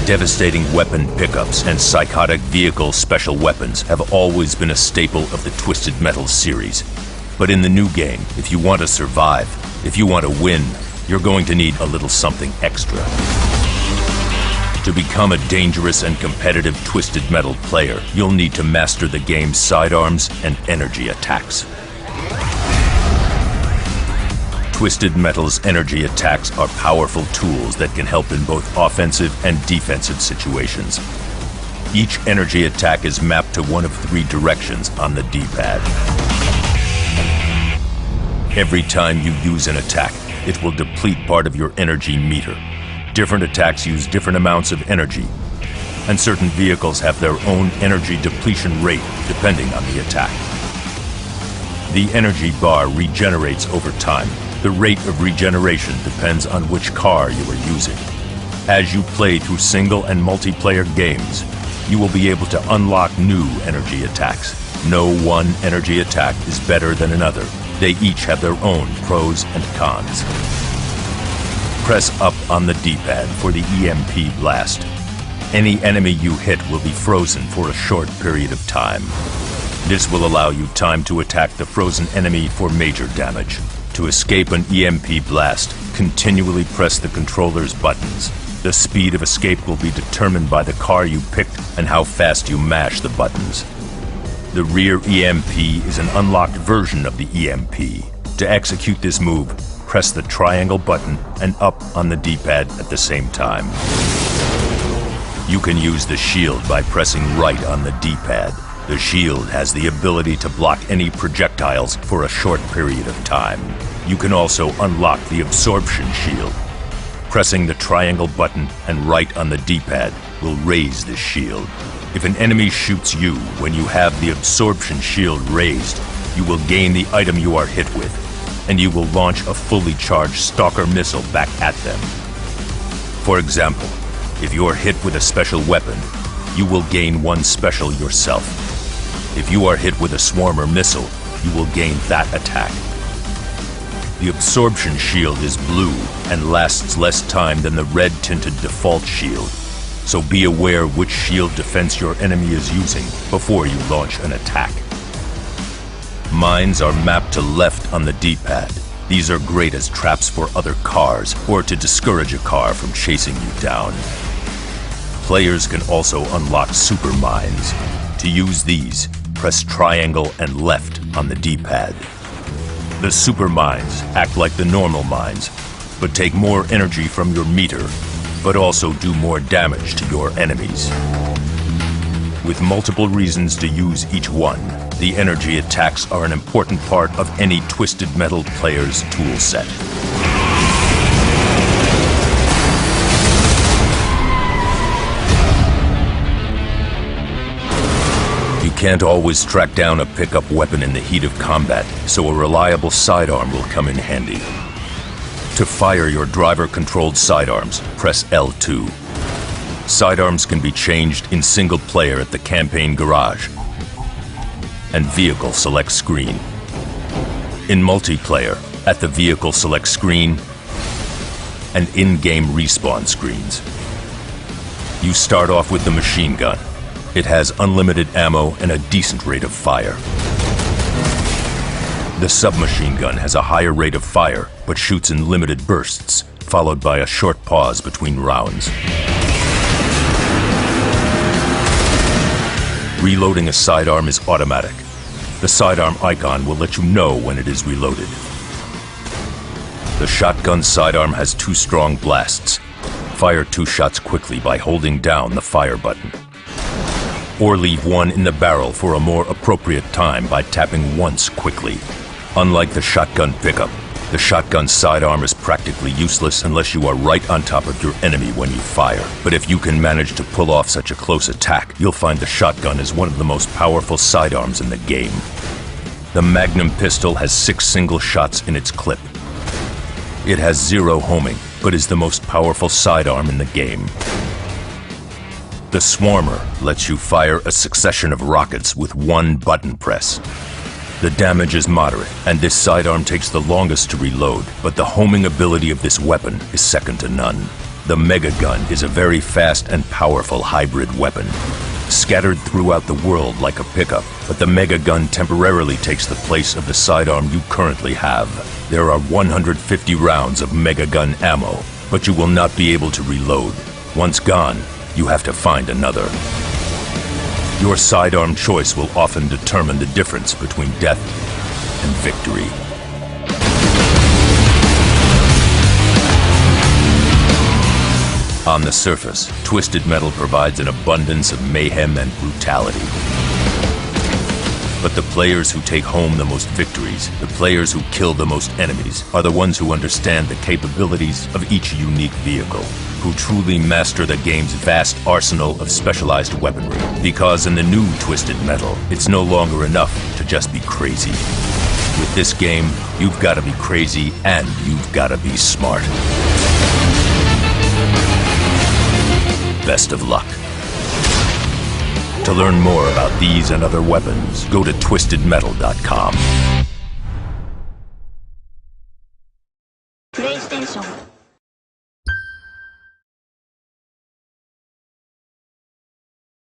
Devastating weapon pickups and psychotic vehicle special weapons have always been a staple of the Twisted Metal series. But in the new game, if you want to survive, if you want to win, you're going to need a little something extra. To become a dangerous and competitive Twisted Metal player, you'll need to master the game's sidearms and energy attacks. Twisted Metal's energy attacks are powerful tools that can help in both offensive and defensive situations. Each energy attack is mapped to one of 3 directions on the D-pad. Every time you use an attack, it will deplete part of your energy meter. Different attacks use different amounts of energy, and certain vehicles have their own energy depletion rate depending on the attack. The energy bar regenerates over time. The rate of regeneration depends on which car you are using. As you play through single and multiplayer games, you will be able to unlock new energy attacks. No one energy attack is better than another. They each have their own pros and cons. Press up on the D-pad for the EMP blast. Any enemy you hit will be frozen for a short period of time. This will allow you time to attack the frozen enemy for major damage. To escape an EMP blast, continually press the controller's buttons. The speed of escape will be determined by the car you picked and how fast you mash the buttons. The rear EMP is an unlocked version of the EMP. To execute this move, press the triangle button and up on the D-pad at the same time. You can use the shield by pressing right on the D-pad. The shield has the ability to block any projectiles for a short period of time. You can also unlock the absorption shield. Pressing the triangle button and right on the D-pad will raise the shield. If an enemy shoots you when you have the absorption shield raised, you will gain the item you are hit with, and you will launch a fully charged Stalker missile back at them. For example, if you are hit with a special weapon, you will gain one special yourself. If you are hit with a Swarmer missile, you will gain that attack. The absorption shield is blue and lasts less time than the red-tinted default shield, so be aware which shield defense your enemy is using before you launch an attack. Mines are mapped to left on the D-pad. These are great as traps for other cars or to discourage a car from chasing you down. Players can also unlock super mines. To use these, press triangle and left on the D-pad. The super mines act like the normal mines, but take more energy from your meter, but also do more damage to your enemies. With multiple reasons to use each one, the energy attacks are an important part of any Twisted Metal player's tool set. You can't always track down a pickup weapon in the heat of combat, so a reliable sidearm will come in handy. To fire your driver-controlled sidearms, press L2. Sidearms can be changed in single player at the campaign garage and vehicle select screen. In multiplayer, at the vehicle select screen and in-game respawn screens. You start off with the machine gun. It has unlimited ammo and a decent rate of fire. The submachine gun has a higher rate of fire, but shoots in limited bursts, followed by a short pause between rounds. Reloading a sidearm is automatic. The sidearm icon will let you know when it is reloaded. The shotgun sidearm has 2 strong blasts. Fire 2 shots quickly by holding down the fire button. Or leave one in the barrel for a more appropriate time by tapping once quickly. Unlike the shotgun pickup, the shotgun sidearm is practically useless unless you are right on top of your enemy when you fire. But if you can manage to pull off such a close attack, you'll find the shotgun is one of the most powerful sidearms in the game. The Magnum pistol has 6 single shots in its clip. It has zero homing, but is the most powerful sidearm in the game. The Swarmer lets you fire a succession of rockets with one button press. The damage is moderate, and this sidearm takes the longest to reload, but the homing ability of this weapon is second to none. The Mega Gun is a very fast and powerful hybrid weapon. Scattered throughout the world like a pickup, but the Mega Gun temporarily takes the place of the sidearm you currently have. There are 150 rounds of Mega Gun ammo, but you will not be able to reload. Once gone, you have to find another. Your sidearm choice will often determine the difference between death and victory. On the surface, Twisted Metal provides an abundance of mayhem and brutality. But the players who take home the most victories, the players who kill the most enemies, are the ones who understand the capabilities of each unique vehicle, who truly master the game's vast arsenal of specialized weaponry. Because in the new Twisted Metal, it's no longer enough to just be crazy. With this game, you've got to be crazy and you've got to be smart. Best of luck. To learn more about these and other weapons, go to twistedmetal.com. PlayStation